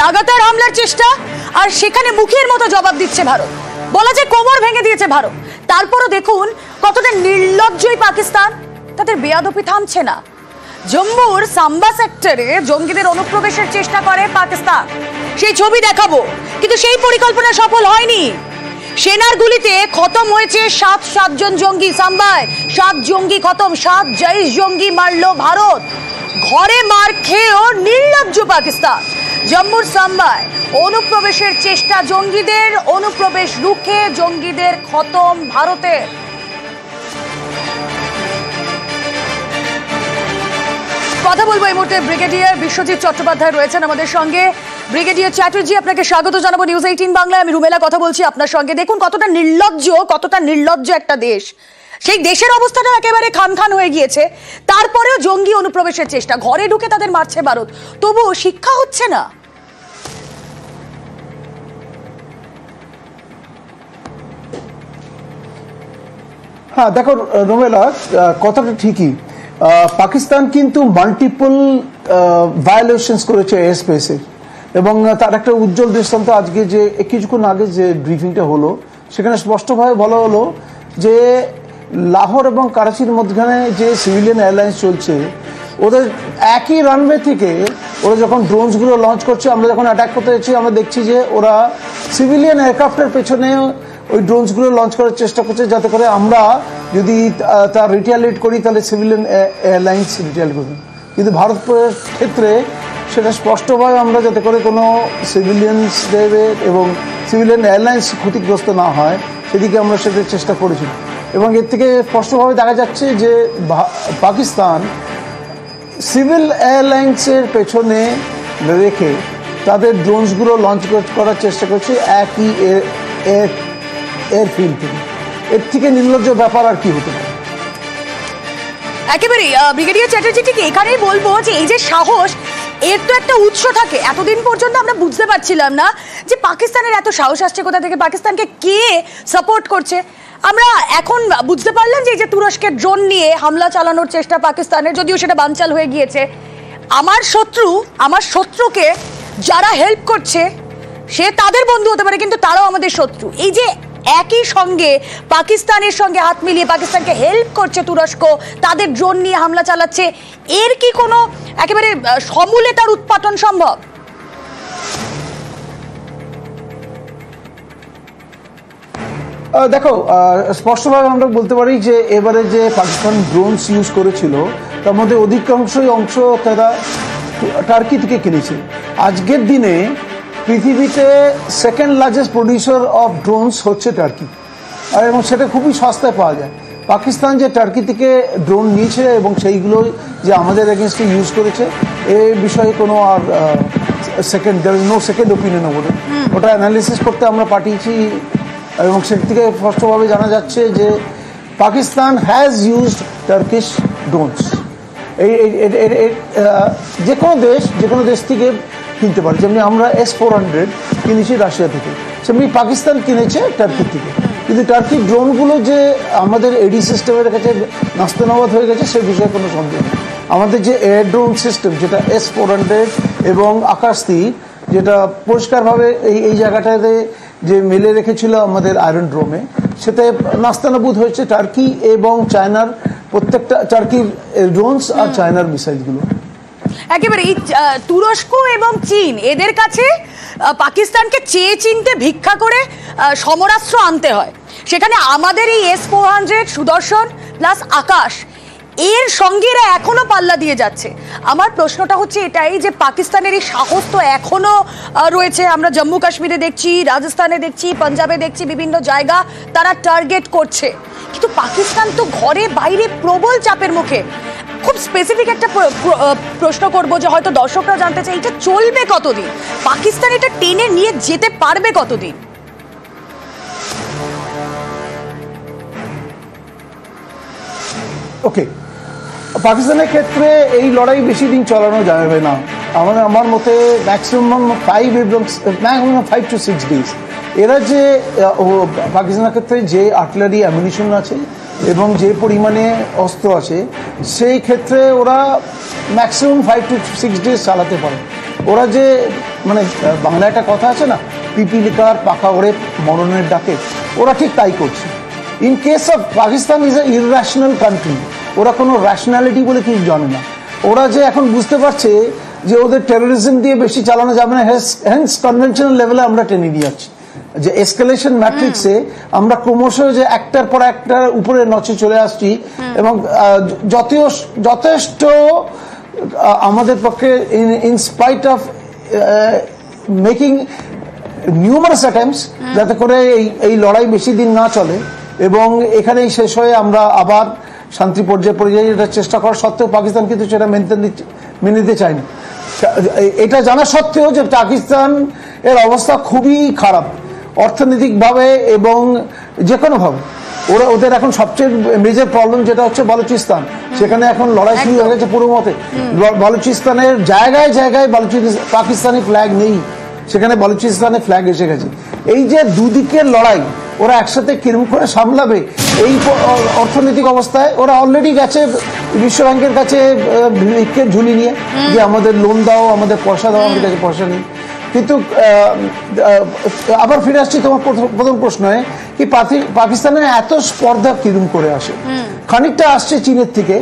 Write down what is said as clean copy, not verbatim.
লাগাতার হামলার চেষ্টা, আর সেখানে মুখের মতো জবাব দিচ্ছে ভারত। বলা যায় কোমর ভেঙে দিয়েছে ভারত। তারপরও দেখুন কতটা নির্লজ্জই পাকিস্তান, তাদের বেয়াদবি থামছে না। জম্মুর সাম্বা সেক্টরে জঙ্গিদের অনুপ্রবেশের চেষ্টা করে পাকিস্তান, সেই ছবি দেখাবো, কিন্তু সেই পরিকল্পনা সফল হয়নি। সেনার গুলিতে খতম হয়েছে 7 জন জঙ্গি। সাম্বায় 7 জঙ্গি খতম, 7 জৈশ জঙ্গি মারল ভারত। ঘরে মার খেয়েও নির্লজ্জ পাকিস্তান। জম্মুর সাম্বায় অনুপ্রবেশের চেষ্টা, জঙ্গিদের অনুপ্রবেশ রুখে জঙ্গিদের খতম ভারতের। কথা বলবো এই মুহূর্তে ব্রিগেডিয়ার বিশ্বজিৎ চট্টোপাধ্যায় রয়েছেন আমাদের সঙ্গে। ব্রিগেডিয়ার চ্যাটার্জি, আপনাকে স্বাগত জানাবো নিউজ 18 বাংলায়। আমি রুমেলা কথা বলছি আপনার সঙ্গে। দেখুন কতটা নির্লজ্জ একটা দেশ, সেই দেশের অবস্থাটা একেবারে খান হয়ে গিয়েছে। তারপরেও জঙ্গি অনুপ্রবেশের চেষ্টা, ঘরে ঢুকে তাদের মারছে ভারত, তবুও শিক্ষা হচ্ছে না। হ্যাঁ দেখো রুমেলা, কথাটা ঠিকই। পাকিস্তান কিন্তু মাল্টিপল ভায়োলেশনস করেছে এয়ার স্পেসের, এবং তার একটা উজ্জ্বল দৃষ্টান্ত আজকে যে কিছুক্ষণ আগে যে ব্রিফিংটা হলো, সেখানে স্পষ্টভাবে বলা হলো যে লাহোর এবং করাচির মধ্যখানে যে সিভিলিয়ান এয়ারলাইন্স চলছে, ওদের একই রানওয়ে থেকে ওরা যখন ড্রোনসগুলো লঞ্চ করছে, আমরা যখন অ্যাটাক করতে যাচ্ছি, আমরা দেখছি যে ওরা সিভিলিয়ান এয়ারক্রাফটের পেছনে ওই ড্রোনসগুলো লঞ্চ করার চেষ্টা করছে, যাতে করে আমরা যদি তার রিটালিয়েট করি তাহলে সিভিলিয়ান এয়ারলাইন্স রিটালিয়েট করবে। কিন্তু ভারতের ক্ষেত্রে সেটা স্পষ্টভাবে আমরা যাতে করে কোনো সিভিলিয়ানসদের এবং সিভিলিয়ান এয়ারলাইন্স ক্ষতিগ্রস্ত না হয় সেদিকে আমরা সেটার চেষ্টা করেছিলাম। এবং এর থেকে স্পষ্টভাবে দেখা যাচ্ছে যে পাকিস্তান সিভিল এয়ারলাইন্সের পেছনে রেখে তাদের ড্রোনসগুলো লঞ্চ করার চেষ্টা করছে একই এয়ারফিল্ড থেকে। এর থেকে নির্লজ্জ ব্যাপার আর কি হতে পারে? একেবারে ব্রিগেডিয়ার চ্যাটার্জি, ঠিক এখানেই বলবো যে এই যে সাহস, এর তো একটা উৎস থাকে। এতদিন পর্যন্ত আমরা বুঝতে পারছিলাম না যে পাকিস্তানের এত সাহস আসছে কোথা থেকে, পাকিস্তানকে কে সাপোর্ট করছে। আমরা এখন বুঝতে পারলাম যে এই যে তুরস্কের ড্রোন নিয়ে হামলা চালানোর চেষ্টা পাকিস্তানের, যদিও সেটা বানচাল হয়ে গিয়েছে। আমার শত্রুকে যারা হেল্প করছে সে তাদের বন্ধু হতে পারে, কিন্তু তারাও আমাদের শত্রু। এই যে একই সঙ্গে পাকিস্তানের সঙ্গে হাত মিলিয়ে পাকিস্তানকে হেল্প করছে তুরস্ক, তাদের ড্রোন নিয়ে হামলা চালাচ্ছে, এর কি কোনো একেবারে সমূলে তার উৎপাটন সম্ভব? দেখো, স্পষ্টভাবে আমরা বলতে পারি যে এবারে যে পাকিস্তান ড্রোনস ইউজ করেছিল তার মধ্যে অধিকাংশই অংশ তারা টার্কি থেকে কিনেছে। আজকের দিনে পৃথিবীতে second largest producer of drones হচ্ছে টার্কি, আর এবং সেটা খুবই সস্তায় পাওয়া যায়। পাকিস্তান যে টার্কি থেকে ড্রোন নিয়েছে এবং সেইগুলো যে আমাদের এগেনস্টে ইউজ করেছে, এই বিষয়ে কোনো আর নো সেকেন্ড ওপিনিয়ন ওদের। ওটা অ্যানালিসিস করতে আমরা পাঠিয়েছি, এবং সেটা থেকে স্পষ্টভাবে জানা যাচ্ছে যে Pakistan has used Turkish drones. যে কোনো দেশ থেকে কিনতে পারে। যেমনি আমরা S-400 কিনেছি রাশিয়া থেকে, সেমনি পাকিস্তান কিনেছে টার্কি থেকে। কিন্তু টার্কির ড্রোনগুলো যে আমাদের এডি সিস্টেমের কাছে নাস্তানাবাদ হয়ে গেছে সে বিষয়ে কোনো সন্দেহ নেই। আমাদের যে এয়ার ড্রোন সিস্টেম, যেটা S-400 এবং আকাশতীর, যেটা পরিষ্কারভাবে এই জায়গাটাতে যে মেলে রেখেছিল আমাদের আয়রন ড্রোমে, সেটা নাস্তানাবুদ হয়েছে টার্কি এবং চায়নার প্রত্যেকটা টার্কির ড্রোনস আর চায়নার মিসাইলগুলো। একেবারে তুরস্ক এবং চীন, এদের কাছে পাকিস্তানকে চেয়ে চিনতে ভিক্ষা করে সমরাস্ত্র আনতে হয়। সেখানে আমাদের এই S-400 সুদর্শন প্লাস আকাশ, এর সঙ্গে এরা এখনো পাল্লা দিয়ে যাচ্ছে। আমার প্রশ্নটা হচ্ছে এটাই যে পাকিস্তানের এই সাহস তো এখনো রয়েছে। আমরা জম্মু কাশ্মীরে দেখছি, রাজস্থানে দেখছি, পাঞ্জাবে দেখছি, বিভিন্ন জায়গা তারা টার্গেট করছে, কিন্তু পাকিস্তান তো ঘরে বাইরে প্রবল চাপের মুখে। খুব স্পেসিফিক একটা প্রশ্ন করবো, যে হয়তো দর্শকরা জানতে চাই, এটা চলবে কতদিন? পাকিস্তান এটা টেনে নিয়ে যেতে পারবে কতদিন? ওকে, পাকিস্তানের ক্ষেত্রে এই লড়াই বেশি দিন চালানো যাবে না। আমার মতে ম্যাক্সিমাম 5 to 6 days। এরা যে পাকিস্তানের ক্ষেত্রে যে আর্টিলারি অ্যামিনিশন আছে এবং যে পরিমাণে অস্ত্র আছে, সেই ক্ষেত্রে ওরা ম্যাক্সিমাম 5 to 6 days চালাতে পারে। ওরা যে মানে বাংলা একটা কথা আছে না, পিপিলিকার পাখা ওড়ে মরণের ডাকে, ওরা ঠিক তাই করছে। In case of Pakistan is a irrational country, ওরা কোনো র্যাশনালিটি বলে কিছু জানে না। ওরা যে এখন বুঝতে পারছে যে ওদের টেরোরিজম দিয়ে বেশি চালানো যাবে না, হেন্স কনভেনশনাল লেভেলে আমরা টেনে নিয়ে যাচ্ছি, যে এসকেলেশন ম্যাট্রিক্সে আমরা ক্রমশ যে একটার পর একটার উপরে নচে চলে আসছি, এবং যথেষ্ট আমাদের পক্ষে in spite of making numerous attempts যাতে করে এই লড়াই বেশি দিন না চলে এবং এখানেই শেষ হয়ে আমরা আবার শান্তি পর্যায়ে এটার চেষ্টা করা সত্ত্বেও পাকিস্তান কিন্তু সেটা মেনে নিতে চায় না। এটা জানা সত্ত্বেও যে পাকিস্তান এর অবস্থা খুবই খারাপ অর্থনৈতিকভাবে এবং যে কোনোভাবে। ওদের এখন সবচেয়ে মেজর প্রবলেম যেটা হচ্ছে বালুচিস্তান, সেখানে এখন লড়াই শুরু হয়ে গেছে পুরো মতে। বালুচিস্তানের জায়গায় জায়গায় পাকিস্তানি ফ্ল্যাগ নেই, সেখানে বালুচিস্তানের ফ্ল্যাগ এসে গেছে। এই যে দুদিকের লড়াই ওরা একসাথে কিরম করে সামলাবে এই অর্থনৈতিক অবস্থায়, ওরা অলরেডি গেছে বিশ্বব্যাংকের কাছে ভিক্ষের ঝুলি নিয়ে যে আমাদের লোন দাও, আমাদের পয়সা দাও, আমাদের কাছে পয়সা নেই। কিন্তু আবার ফিরে আসছি তোমার প্রথম প্রশ্নে, কি পাকিস্তানের এত স্পর্ধা কিরম করে আসে? খানিকটা আসছে চীনের থেকে।